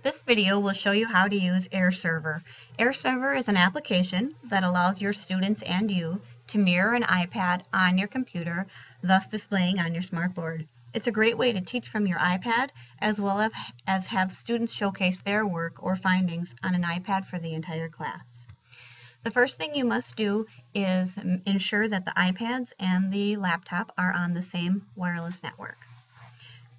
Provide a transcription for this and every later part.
This video will show you how to use Airserver. Airserver is an application that allows your students and you to mirror an iPad on your computer, thus displaying on your smartboard. It's a great way to teach from your iPad as well as have students showcase their work or findings on an iPad for the entire class. The first thing you must do is ensure that the iPads and the laptop are on the same wireless network.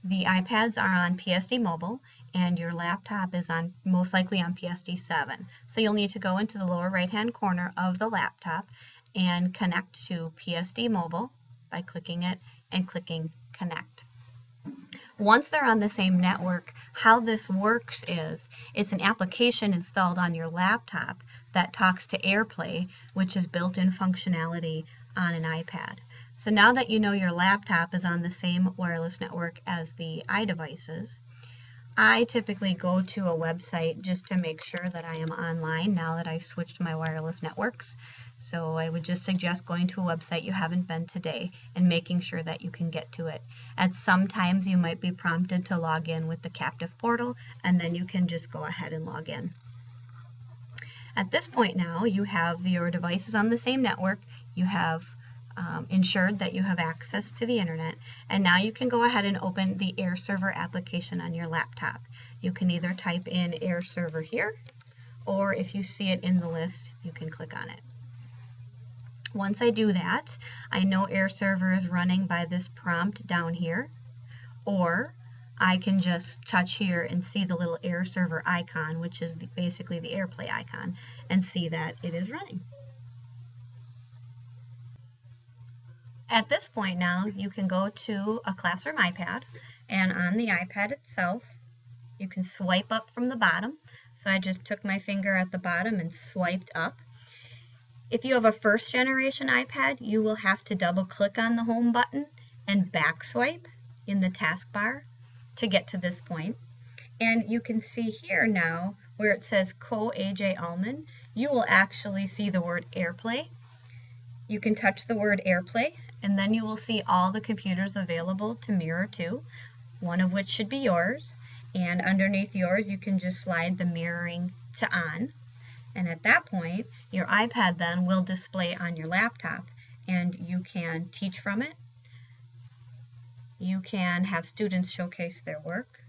The iPads are on PSD Mobile and your laptop is most likely on PSD 7. So you'll need to go into the lower right hand corner of the laptop and connect to PSD Mobile by clicking it and clicking Connect. Once they're on the same network, how this works is it's an application installed on your laptop that talks to AirPlay, which is built-in functionality on an iPad. So now that you know your laptop is on the same wireless network as the iDevices, I typically go to a website just to make sure that I am online now that I switched my wireless networks. So I would just suggest going to a website you haven't been today and making sure that you can get to it. At some times you might be prompted to log in with the captive portal, and then you can just go ahead and log in. At this point now you have your devices on the same network, you have ensured that you have access to the internet, and now you can go ahead and open the Airserver application on your laptop. You can either type in Airserver here, or if you see it in the list, you can click on it. Once I do that, I know Airserver is running by this prompt down here, or I can just touch here and see the little Airserver icon, which is basically the AirPlay icon, and see that it is running. At this point now, you can go to a classroom iPad, and on the iPad itself, you can swipe up from the bottom. So I just took my finger at the bottom and swiped up. If you have a first generation iPad, you will have to double click on the home button and back swipe in the taskbar to get to this point. And you can see here now where it says Co-AJ Allman, you will actually see the word AirPlay. You can touch the word AirPlay, and then you will see all the computers available to mirror to, one of which should be yours. And underneath yours, you can just slide the mirroring to on. And at that point, your iPad then will display on your laptop, and you can teach from it. You can have students showcase their work.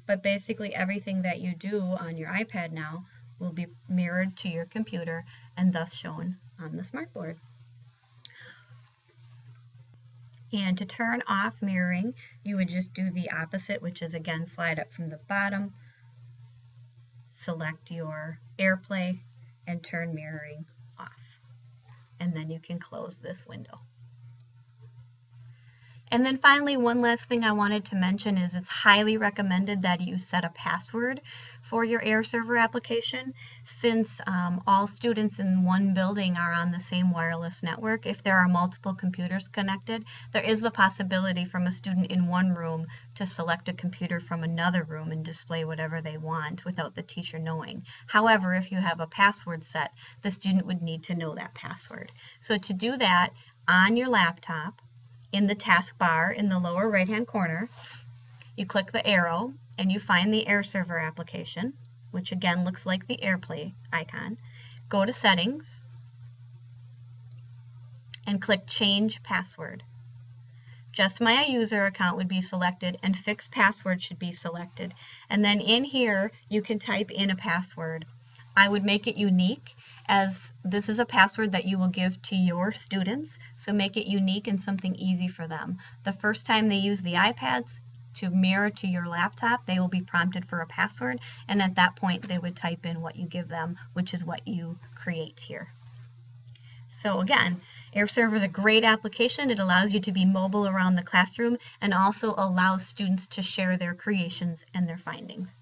But basically everything that you do on your iPad now will be mirrored to your computer and thus shown on the smartboard. And to turn off mirroring, you would just do the opposite, which is again slide up from the bottom, select your AirPlay, and turn mirroring off. And then you can close this window. And then finally, one last thing I wanted to mention is it's highly recommended that you set a password for your Airserver application. Since all students in one building are on the same wireless network, if there are multiple computers connected, there is the possibility from a student in one room to select a computer from another room and display whatever they want without the teacher knowing. However, if you have a password set, the student would need to know that password. So to do that on your laptop, in the taskbar in the lower right hand corner, you click the arrow and you find the Airserver application, which again looks like the AirPlay icon. Go to Settings and click Change Password. Just my user account would be selected and fixed password should be selected. And then in here you can type in a password. I would make it unique, as this is a password that you will give to your students, so make it unique and something easy for them. The first time they use the iPads to mirror to your laptop, they will be prompted for a password, and at that point they would type in what you give them, which is what you create here. So again, Airserver is a great application. It allows you to be mobile around the classroom and also allows students to share their creations and their findings.